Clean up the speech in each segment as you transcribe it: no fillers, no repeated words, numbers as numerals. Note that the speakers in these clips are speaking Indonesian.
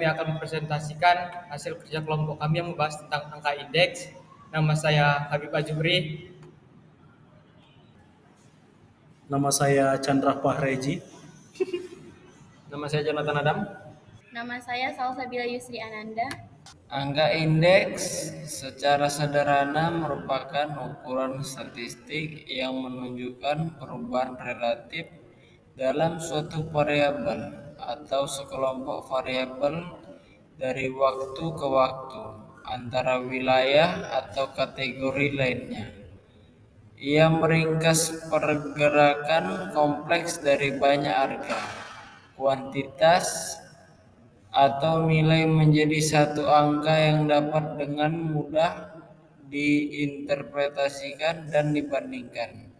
kami akan mempresentasikan hasil kerja kelompok kami yang membahas tentang angka indeks. Nama saya Habib Ajubri. Nama saya Chandra Fahreji. Nama saya Jonathan Adam. Nama saya Salsabila Yusri Ananda. Angka indeks secara sederhana merupakan ukuran statistik yang menunjukkan perubahan relatif dalam suatu variabel atau sekelompok variabel dari waktu ke waktu antara wilayah atau kategori lainnya. Ia meringkas pergerakan kompleks dari banyak harga, kuantitas, atau nilai menjadi satu angka yang dapat dengan mudah diinterpretasikan dan dibandingkan.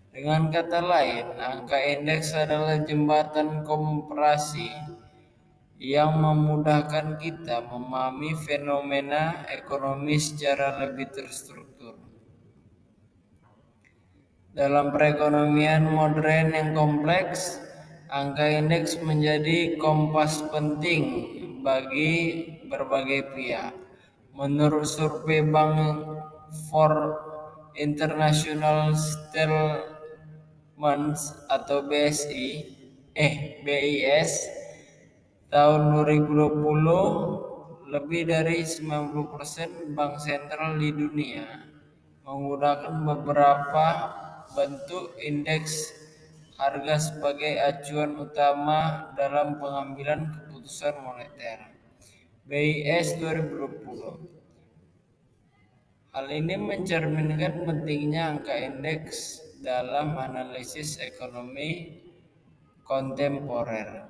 Dengan kata lain, angka indeks adalah jembatan komparasi yang memudahkan kita memahami fenomena ekonomi secara lebih terstruktur. Dalam perekonomian modern yang kompleks, angka indeks menjadi kompas penting bagi berbagai pihak. Menurut survei Bank for International Settlements atau BIS tahun 2020, lebih dari 90% bank sentral di dunia menggunakan beberapa bentuk indeks harga sebagai acuan utama dalam pengambilan keputusan moneter. BIS 2020. Hal ini mencerminkan pentingnya angka indeks dalam analisis ekonomi kontemporer.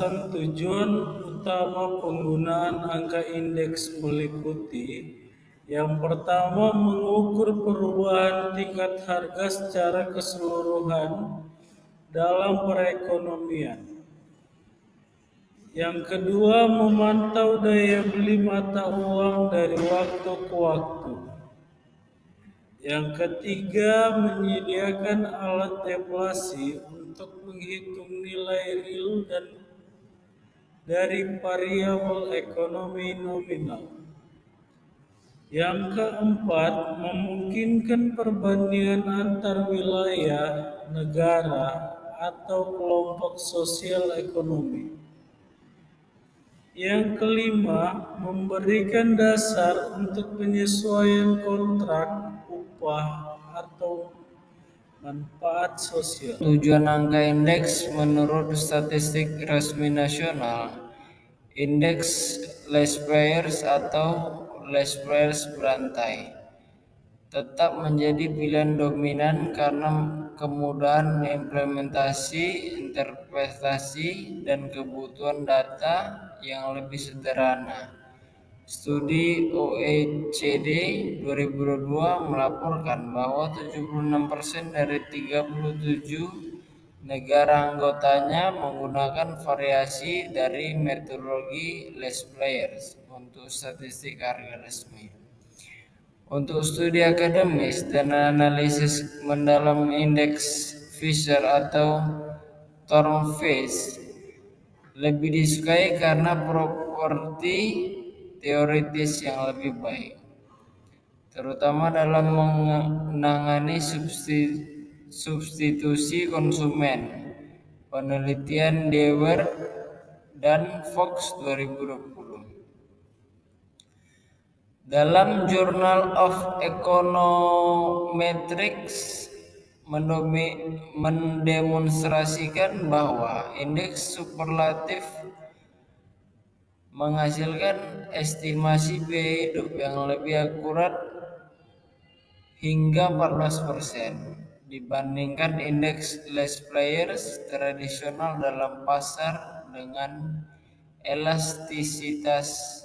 Tujuan utama penggunaan angka indeks meliputi: yang pertama, mengukur perubahan tingkat harga secara keseluruhan dalam perekonomian. Yang kedua, memantau daya beli mata uang dari waktu ke waktu. Yang ketiga, menyediakan alat deflasi untuk menghitung nilai real dan dari variabel ekonomi nominal. Yang keempat, memungkinkan perbandingan antar wilayah, negara, atau kelompok sosial ekonomi. Yang kelima, memberikan dasar untuk penyesuaian kontrak, upah, atau manfaat sosial. Tujuan angka indeks menurut statistik resmi nasional, indeks Laspeyres atau Laspeyres berantai tetap menjadi pilihan dominan karena kemudahan implementasi, interpretasi, dan kebutuhan data yang lebih sederhana. Studi OECD 2022 melaporkan bahwa 76% dari 37 negara anggotanya menggunakan variasi dari metodologi Laspeyres untuk statistik harga resmi. Untuk studi akademis dan analisis mendalam indeks Fisher atau Thorne Fish lebih disukai karena properti teoritis yang lebih baik, terutama dalam menangani substitusi konsumen. Penelitian Dewar dan Fox 2020. Dalam Journal of Econometrics mendemonstrasikan bahwa indeks superlatif menghasilkan estimasi biaya hidup yang lebih akurat hingga 14% dibandingkan indeks Laspeyres tradisional dalam pasar dengan elastisitas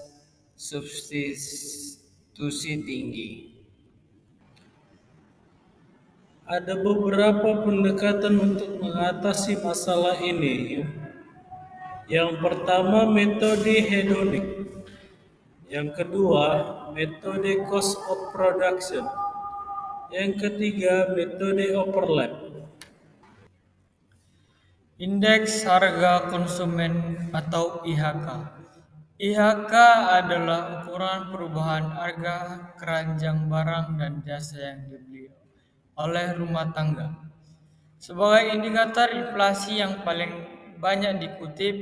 substitusi tinggi. Ada beberapa pendekatan untuk mengatasi masalah ini. Yang pertama, metode hedonik. Yang kedua, metode cost of production. Yang ketiga, metode overlap. Indeks harga konsumen atau IHK IHK adalah ukuran perubahan harga keranjang barang dan jasa yang dibeli oleh rumah tangga. Sebagai indikator inflasi yang paling banyak dikutip,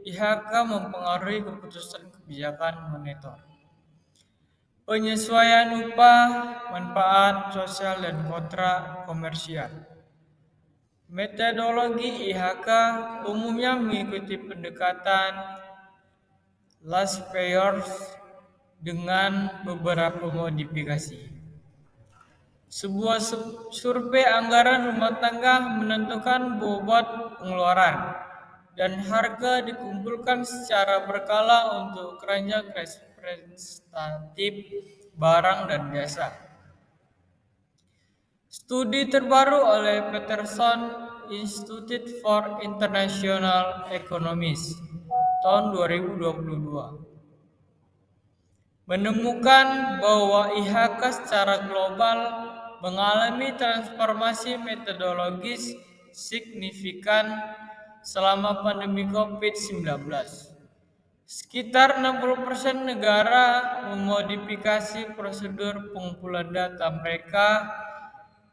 IHK mempengaruhi keputusan kebijakan moneter. Penyesuaian upah, manfaat sosial dan kontrak komersial. Metodologi IHK umumnya mengikuti pendekatan last payers dengan beberapa modifikasi. Sebuah survei anggaran rumah tangga menentukan bobot pengeluaran dan harga dikumpulkan secara berkala untuk keranjang representatif barang dan jasa. Studi terbaru oleh Peterson Institute for International Economics tahun 2022 menemukan bahwa IHK secara global mengalami transformasi metodologis signifikan selama pandemi COVID-19. Sekitar 60% negara memodifikasi prosedur pengumpulan data mereka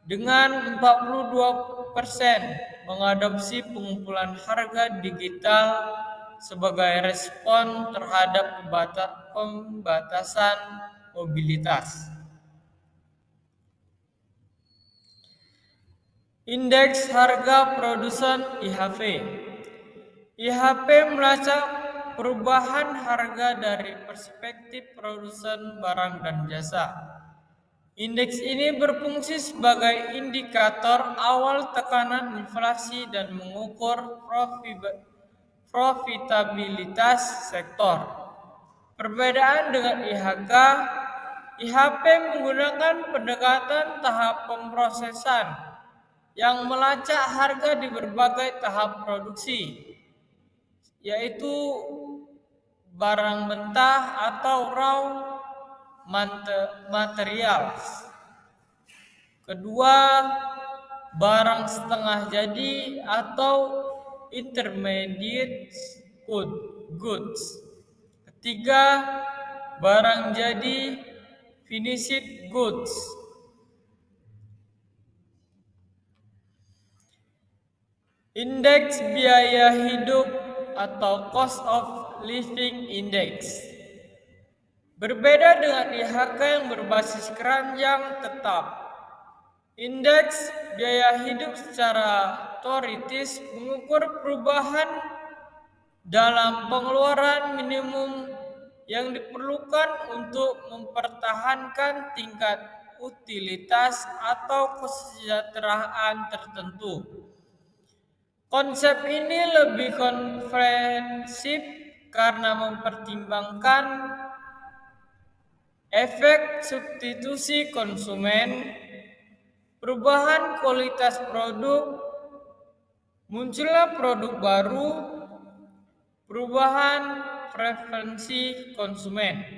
dengan 42% mengadopsi pengumpulan harga digital sebagai respon terhadap pembatasan mobilitas. Indeks harga produsen IHP. IHP melacak perubahan harga dari perspektif produsen barang dan jasa. Indeks ini berfungsi sebagai indikator awal tekanan inflasi dan mengukur profitabilitas sektor. Perbedaan dengan IHK, IHP menggunakan pendekatan tahap pemrosesan yang melacak harga di berbagai tahap produksi, yaitu barang mentah atau raw materials. Kedua, barang setengah jadi atau intermediate goods. Ketiga, barang jadi finished goods. Indeks biaya hidup atau cost of living index. Berbeda dengan IHK yang berbasis keranjang tetap, indeks biaya hidup secara teoritis mengukur perubahan dalam pengeluaran minimum yang diperlukan untuk mempertahankan tingkat utilitas atau kesejahteraan tertentu. Konsep ini lebih komprehensif karena mempertimbangkan efek substitusi konsumen, perubahan kualitas produk, munculnya produk baru, perubahan preferensi konsumen.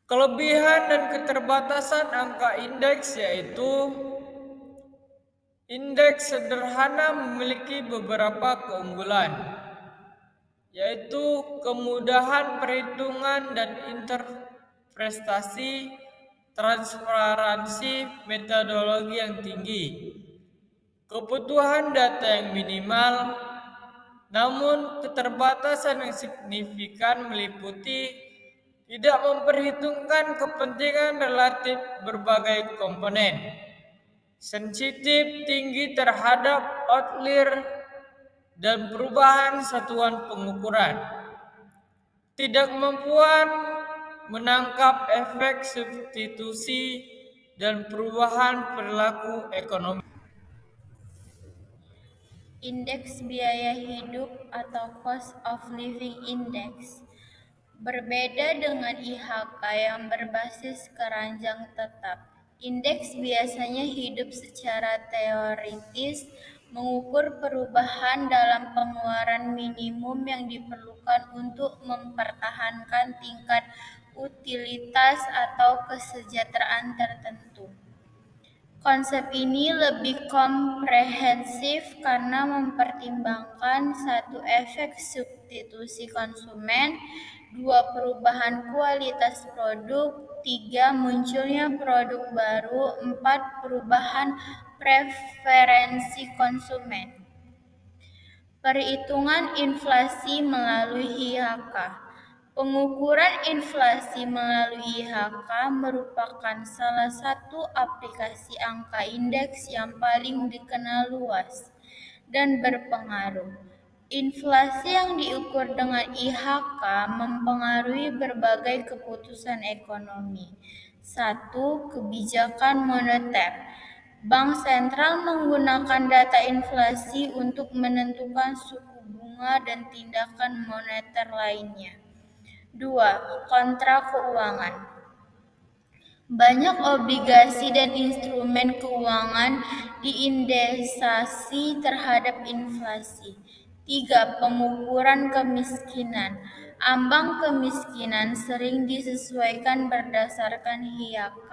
Kelebihan dan keterbatasan angka indeks yaitu indeks sederhana memiliki beberapa keunggulan, yaitu kemudahan perhitungan dan interpretasi, transparansi metodologi yang tinggi, kebutuhan data yang minimal, namun keterbatasan yang signifikan meliputi tidak memperhitungkan kepentingan relatif berbagai komponen, sensitif tinggi terhadap outlier dan perubahan satuan pengukuran, tidak kemampuan menangkap efek substitusi dan perubahan perilaku ekonomi. Indeks biaya hidup atau cost of living index. Berbeda dengan IHK yang berbasis keranjang tetap, indeks biasanya hidup secara teoritis mengukur perubahan dalam pengeluaran minimum yang diperlukan untuk mempertahankan tingkat utilitas atau kesejahteraan tertentu. Konsep ini lebih komprehensif karena mempertimbangkan 1. Efek substitusi konsumen, 2. Perubahan kualitas produk, 3. Munculnya produk baru, 4. Perubahan preferensi konsumen. Perhitungan inflasi melalui IHK. Pengukuran inflasi melalui IHK merupakan salah satu aplikasi angka indeks yang paling dikenal luas dan berpengaruh. Inflasi yang diukur dengan IHK mempengaruhi berbagai keputusan ekonomi. 1. Kebijakan moneter. Bank sentral menggunakan data inflasi untuk menentukan suku bunga dan tindakan moneter lainnya. 2. Kontrak keuangan. Banyak obligasi dan instrumen keuangan diindeksasi terhadap inflasi. 3. Pengukuran kemiskinan. Ambang kemiskinan sering disesuaikan berdasarkan IHK.